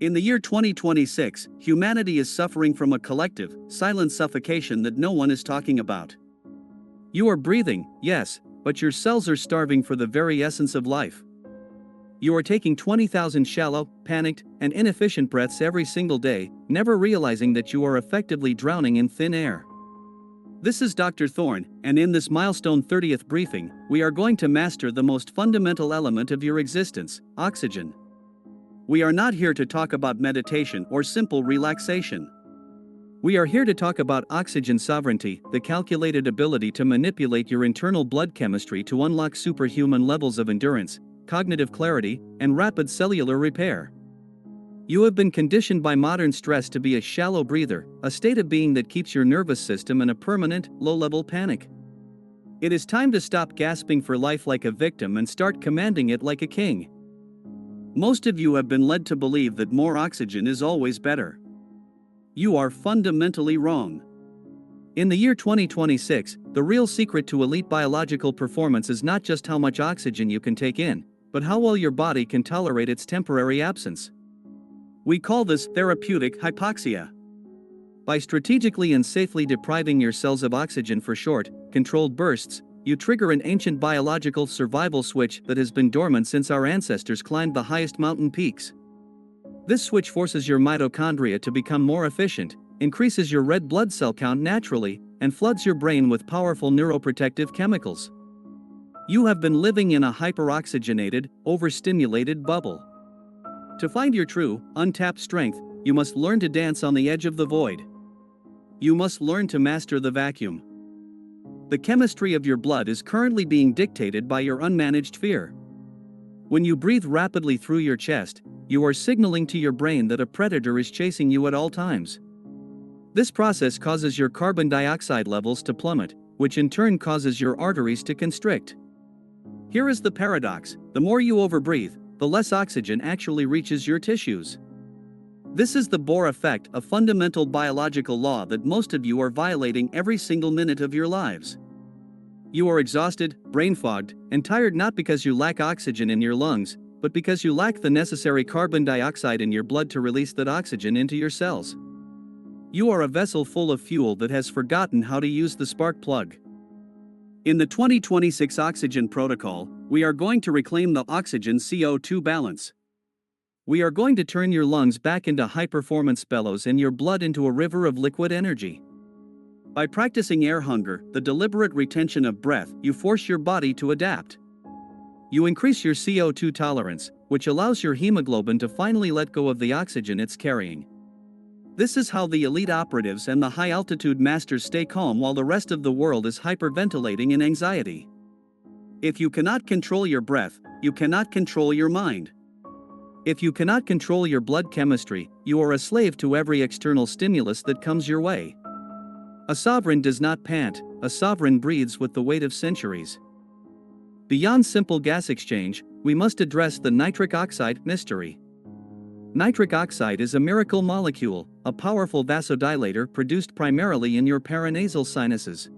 In the year 2026, humanity is suffering from a collective, silent suffocation that no one is talking about. You are breathing, yes, but your cells are starving for the very essence of life. You are taking 20,000 shallow, panicked, and inefficient breaths every single day, never realizing that you are effectively drowning in thin air. This is Dr. Thorne, and in this milestone 30th briefing, we are going to master the most fundamental element of your existence, oxygen. We are not here to talk about meditation or simple relaxation. We are here to talk about oxygen sovereignty, the calculated ability to manipulate your internal blood chemistry to unlock superhuman levels of endurance, cognitive clarity, and rapid cellular repair. You have been conditioned by modern stress to be a shallow breather, a state of being that keeps your nervous system in a permanent, low-level panic. It is time to stop gasping for life like a victim and start commanding it like a king. Most of you have been led to believe that more oxygen is always better. You are fundamentally wrong. In the year 2026, the real secret to elite biological performance is not just how much oxygen you can take in, but how well your body can tolerate its temporary absence. We call this therapeutic hypoxia. By strategically and safely depriving your cells of oxygen for short, controlled bursts, you trigger an ancient biological survival switch that has been dormant since our ancestors climbed the highest mountain peaks. This switch forces your mitochondria to become more efficient, increases your red blood cell count naturally, and floods your brain with powerful neuroprotective chemicals. You have been living in a hyperoxygenated, overstimulated bubble. To find your true, untapped strength, you must learn to dance on the edge of the void. You must learn to master the vacuum. The chemistry of your blood is currently being dictated by your unmanaged fear. When you breathe rapidly through your chest, you are signaling to your brain that a predator is chasing you at all times. This process causes your carbon dioxide levels to plummet, which in turn causes your arteries to constrict. Here is the paradox: the more you overbreathe, the less oxygen actually reaches your tissues. This is the Bohr Effect, a fundamental biological law that most of you are violating every single minute of your lives. You are exhausted, brain-fogged, and tired not because you lack oxygen in your lungs, but because you lack the necessary carbon dioxide in your blood to release that oxygen into your cells. You are a vessel full of fuel that has forgotten how to use the spark plug. In the 2026 Oxygen Protocol, we are going to reclaim the oxygen-CO2 balance. We are going to turn your lungs back into high-performance bellows and your blood into a river of liquid energy. By practicing air hunger, the deliberate retention of breath, you force your body to adapt. You increase your CO2 tolerance, which allows your hemoglobin to finally let go of the oxygen it's carrying. This is how the elite operatives and the high-altitude masters stay calm while the rest of the world is hyperventilating in anxiety. If you cannot control your breath, you cannot control your mind. If you cannot control your blood chemistry, you are a slave to every external stimulus that comes your way. A sovereign does not pant, a sovereign breathes with the weight of centuries. Beyond simple gas exchange, we must address the nitric oxide mystery. Nitric oxide is a miracle molecule, a powerful vasodilator produced primarily in your paranasal sinuses.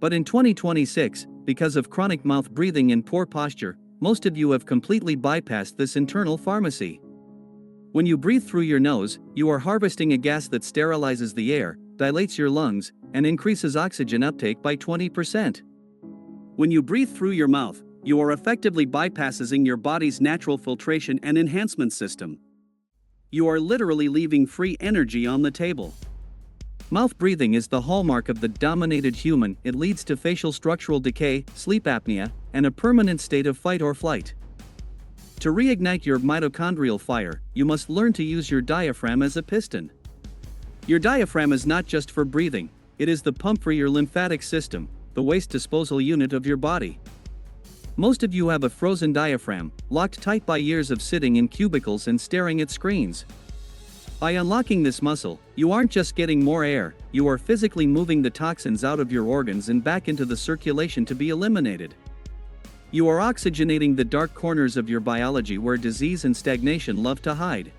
But in 2026, because of chronic mouth breathing and poor posture, most of you have completely bypassed this internal pharmacy. When you breathe through your nose, you are harvesting a gas that sterilizes the air, dilates your lungs, and increases oxygen uptake by 20%. When you breathe through your mouth, you are effectively bypassing your body's natural filtration and enhancement system. You are literally leaving free energy on the table. Mouth breathing is the hallmark of the dominated human. It leads to facial structural decay, sleep apnea, and a permanent state of fight or flight. To reignite your mitochondrial fire, you must learn to use your diaphragm as a piston. Your diaphragm is not just for breathing, it is the pump for your lymphatic system, the waste disposal unit of your body. Most of you have a frozen diaphragm, locked tight by years of sitting in cubicles and staring at screens. By unlocking this muscle, you aren't just getting more air, you are physically moving the toxins out of your organs and back into the circulation to be eliminated. You are oxygenating the dark corners of your biology where disease and stagnation love to hide.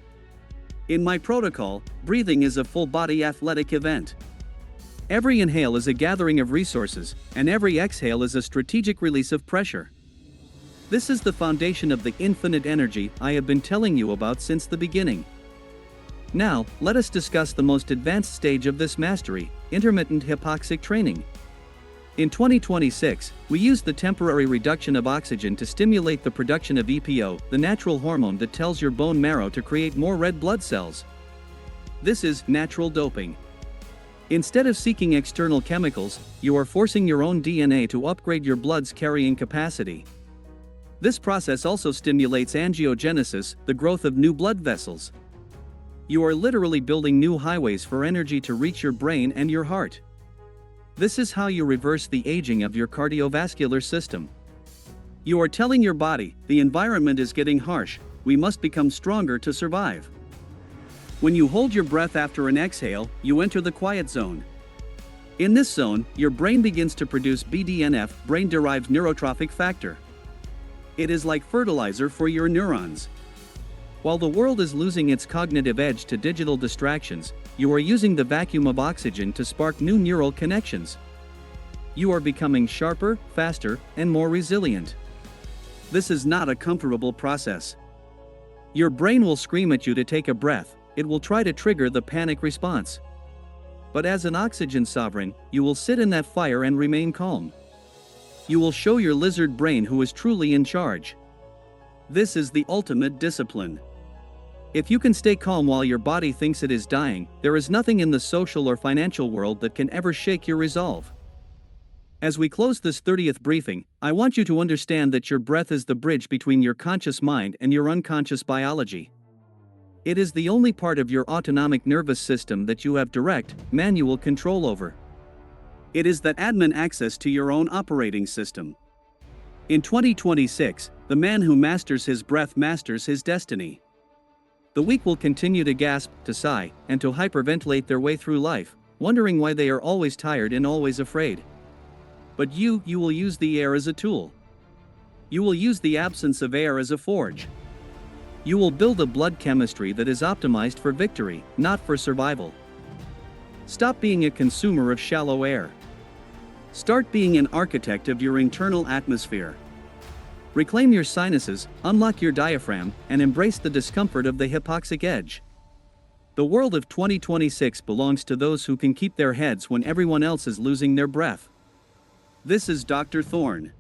In my protocol, breathing is a full-body athletic event. Every inhale is a gathering of resources, and every exhale is a strategic release of pressure. This is the foundation of the infinite energy I have been telling you about since the beginning. Now, let us discuss the most advanced stage of this mastery, intermittent hypoxic training. In 2026, we used the temporary reduction of oxygen to stimulate the production of EPO, the natural hormone that tells your bone marrow to create more red blood cells. This is natural doping. Instead of seeking external chemicals, you are forcing your own DNA to upgrade your blood's carrying capacity. This process also stimulates angiogenesis, the growth of new blood vessels. You are literally building new highways for energy to reach your brain and your heart. This is how you reverse the aging of your cardiovascular system. You are telling your body, the environment is getting harsh, we must become stronger to survive. When you hold your breath after an exhale, you enter the quiet zone. In this zone, your brain begins to produce BDNF, brain-derived neurotrophic factor. It is like fertilizer for your neurons. While the world is losing its cognitive edge to digital distractions, you are using the vacuum of oxygen to spark new neural connections. You are becoming sharper, faster, and more resilient. This is not a comfortable process. Your brain will scream at you to take a breath, it will try to trigger the panic response. But as an oxygen sovereign, you will sit in that fire and remain calm. You will show your lizard brain who is truly in charge. This is the ultimate discipline. If you can stay calm while your body thinks it is dying, there is nothing in the social or financial world that can ever shake your resolve. As we close this 30th briefing, I want you to understand that your breath is the bridge between your conscious mind and your unconscious biology. It is the only part of your autonomic nervous system that you have direct, manual control over. It is that admin access to your own operating system. In 2026, the man who masters his breath masters his destiny. The weak will continue to gasp, to sigh, and to hyperventilate their way through life, wondering why they are always tired and always afraid. But you will use the air as a tool. You will use the absence of air as a forge. You will build a blood chemistry that is optimized for victory, not for survival. Stop being a consumer of shallow air. Start being an architect of your internal atmosphere. Reclaim your sinuses, unlock your diaphragm, and embrace the discomfort of the hypoxic edge. The world of 2026 belongs to those who can keep their heads when everyone else is losing their breath. This is Dr. Thorne.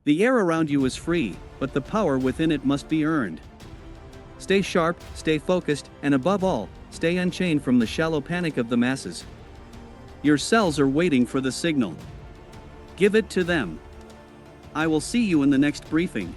The air around you is free, but the power within it must be earned. Stay sharp, stay focused, and above all, stay unchained from the shallow panic of the masses. Your cells are waiting for the signal. Give it to them. I will see you in the next briefing.